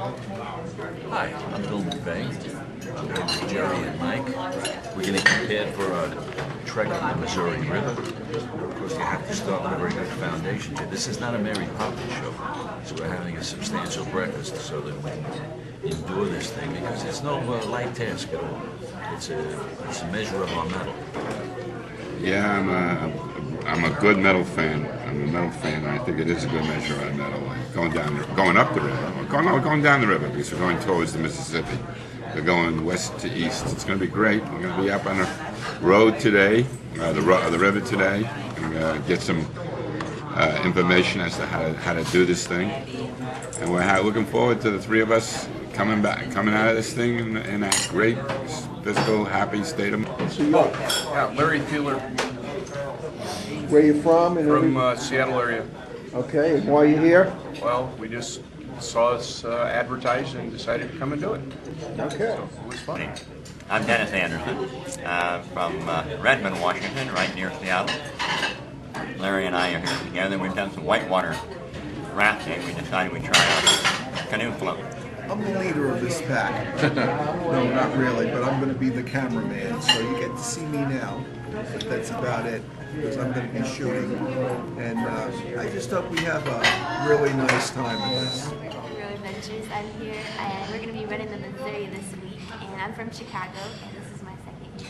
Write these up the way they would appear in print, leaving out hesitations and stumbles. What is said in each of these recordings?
Hi, I'm Bill McVeigh. I'm here with Jerry and Mike. We're getting prepared for a trek on the Missouri River. Of course, you have to start with a very good foundation here. This is not a Mary Poppins show, so we're having a substantial breakfast so that we can endure this thing, because it's no light task at all. It's a measure of our mettle. Yeah, I'm a good metal fan. I'm a metal fan, and I think it is a good measure of metal. Going up the river. Going down the river, because we're going towards the Mississippi. We're going west to east. It's going to be great. We're going to be up on the road today, the river today, and get some information as to how to do this thing. And we're looking forward to the three of us coming out of this thing in that great physical, happy state of mind. Yeah, Larry Peeler. Where you from? From Seattle area. Okay, and why are you here? Well, we just saw us advertised and decided to come and do it. Okay. So it was fun. I'm Dennis Anderson from Redmond, Washington, right near Seattle. Larry and I are here together. We've done some whitewater rafting. We decided we'd try out canoe float. I'm the leader of this pack. No, not really, but I'm going to be the cameraman, so you get to see me now. But that's about it, because I'm going to be shooting. And I just hope we have a really nice time with this. Real Adventures. I'm here, and we're going to be running the Missouri this week. And I'm from Chicago, and this is my second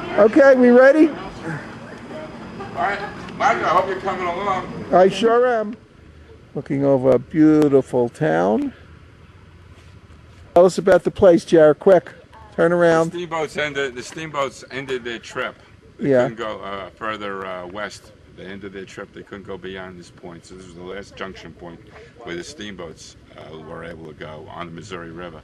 year. Okay, we ready? All right, Mike, I hope you're coming along. I sure am. Looking over a beautiful town. Tell us about the place, Jared, quick. Turn around. The steamboats ended their trip. They couldn't go further west. They ended their trip. They couldn't go beyond this point. So this was the last junction point where the steamboats were able to go on the Missouri River.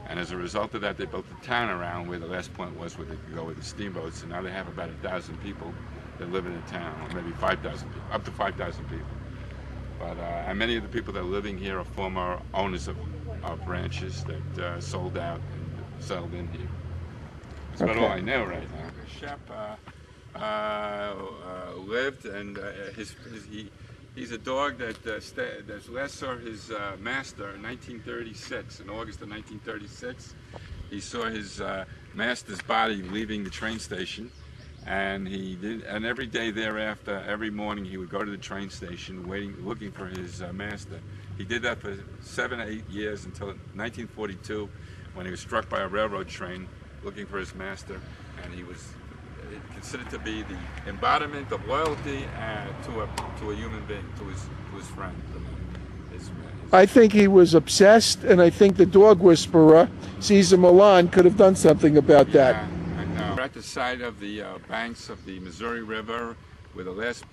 And as a result of that, they built a town around where the last point was, where they could go with the steamboats. And now they have about 1,000 people that live in the town, or maybe 5,000 people, up to 5,000 people. But and many of the people that are living here are former owners of ranches that sold out and settled in here. That's about all I know right now. Shep lived, and he's a dog that last saw his master in 1936. In August of 1936, he saw his master's body leaving the train station. And and every day thereafter, every morning he would go to the train station, looking for his master. He did that for 7 or 8 years until 1942, when he was struck by a railroad train, looking for his master, and he was considered to be the embodiment of loyalty to a human being, to his friend. I think he was obsessed, and I think the dog whisperer, Cesar Millan, could have done something about that. Yeah. We're at the side of the banks of the Missouri River, where the last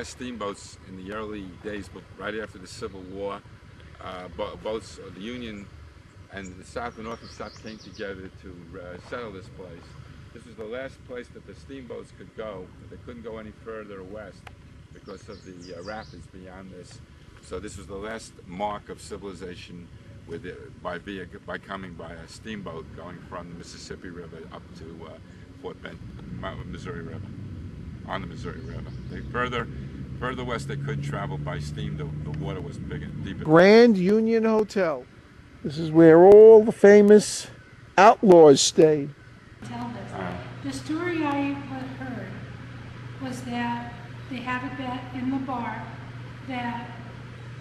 steamboats in the early days, but right after the Civil War, boats of the Union and the South, the North and South came together to settle this place. This was the last place that the steamboats could go. They couldn't go any further west because of the rapids beyond this. So this was the last mark of civilization by coming by a steamboat going from the Mississippi River up to Fort Bend, Missouri River, on the Missouri River. Further west they couldn't travel by steam. The water was bigger, deeper. Grand Union Hotel. This is where all the famous outlaws stayed. The story I heard was that they had a bet in the bar that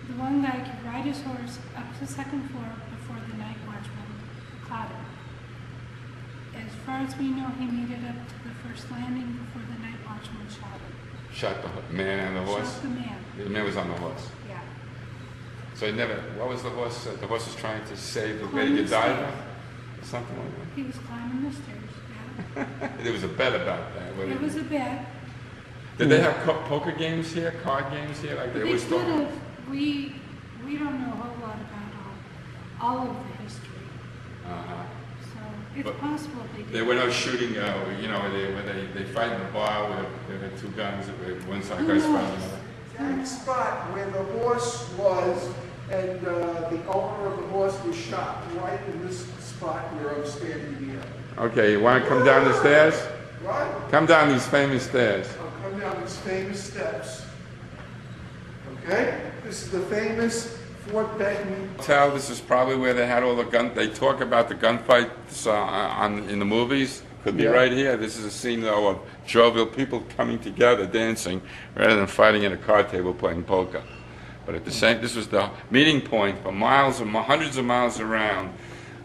the one guy could ride his horse up to the second floor before the night watchman caught him. As far as we know, he made it up to the first landing before the night watchman shot him. Shot the man and the horse? Shot the man. The man was on the horse? Yeah. So he never, what was the horse? The horse was trying to save the lady who died? Or something like that? He was climbing the stairs, yeah. There was a bet about that. It was a bet. Did they have poker games here, card games here? Like they always could talk? have. We don't know a whole lot about all of the history. So it's possible they did. There were no shooting, when they fight in the bar where they had two guns, one side guy's fighting another. Exact spot where the horse was, and the owner of the horse was shot right in this spot where I'm standing here. Okay, you want to come down the stairs? What? Come down these famous stairs. I'll come down these famous steps. Okay? This is the famous Fort Benton. This is probably where they had all the gun. They talk about the gunfights in the movies. Could be Yeah. right here. This is a scene though of jovial people coming together, dancing, rather than fighting at a card table playing poker. But at the same, this was the meeting point for miles and hundreds of miles around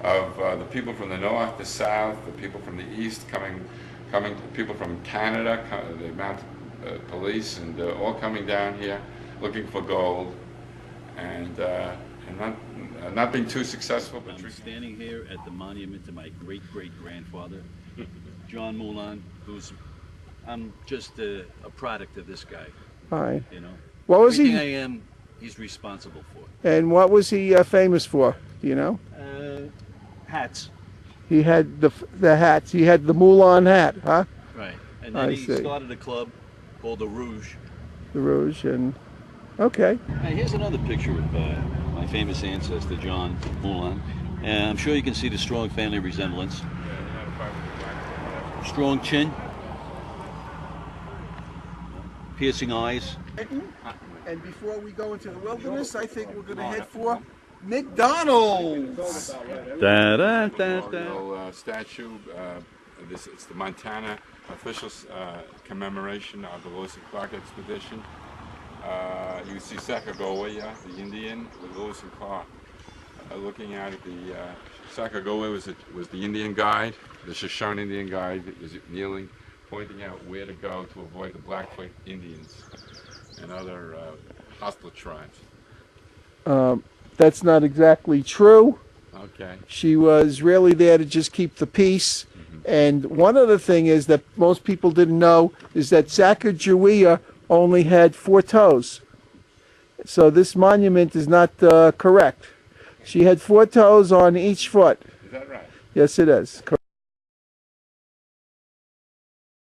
of the people from the north, the south, the people from the east coming, people from Canada, the mounted police, and all coming down here looking for gold, and not being too successful. But I'm standing here at the monument to my great-great-grandfather, John Moulin, who's, I'm just a product of this guy, All right. you know. What was Everything he? I am, he's responsible for. And what was he famous for? Do you know? Hats. He had the hats. He had the Moulin hat, huh? Right. And I then he see. started a club called the Rouge. The Rouge and okay. Hey, here's another picture of my famous ancestor, John Moulin. And I'm sure you can see the strong family resemblance. Strong chin. Piercing eyes. And before we go into the wilderness, I think we're going to head for McDonald's. Little statue. It's the Montana official commemoration of the Lewis and Clark expedition. You see Sacagawea, the Indian, with Lewis and Clark. Looking at it, the Sacagawea was the Indian guide, the Shoshone Indian guide that was kneeling, pointing out where to go to avoid the Blackfoot Indians and other hostile tribes. That's not exactly true. Okay. She was really there to just keep the peace. And one other thing is that most people didn't know is that Sacagawea only had 4 toes. So this monument is not correct. She had 4 toes on each foot. Is that right? Yes, it is.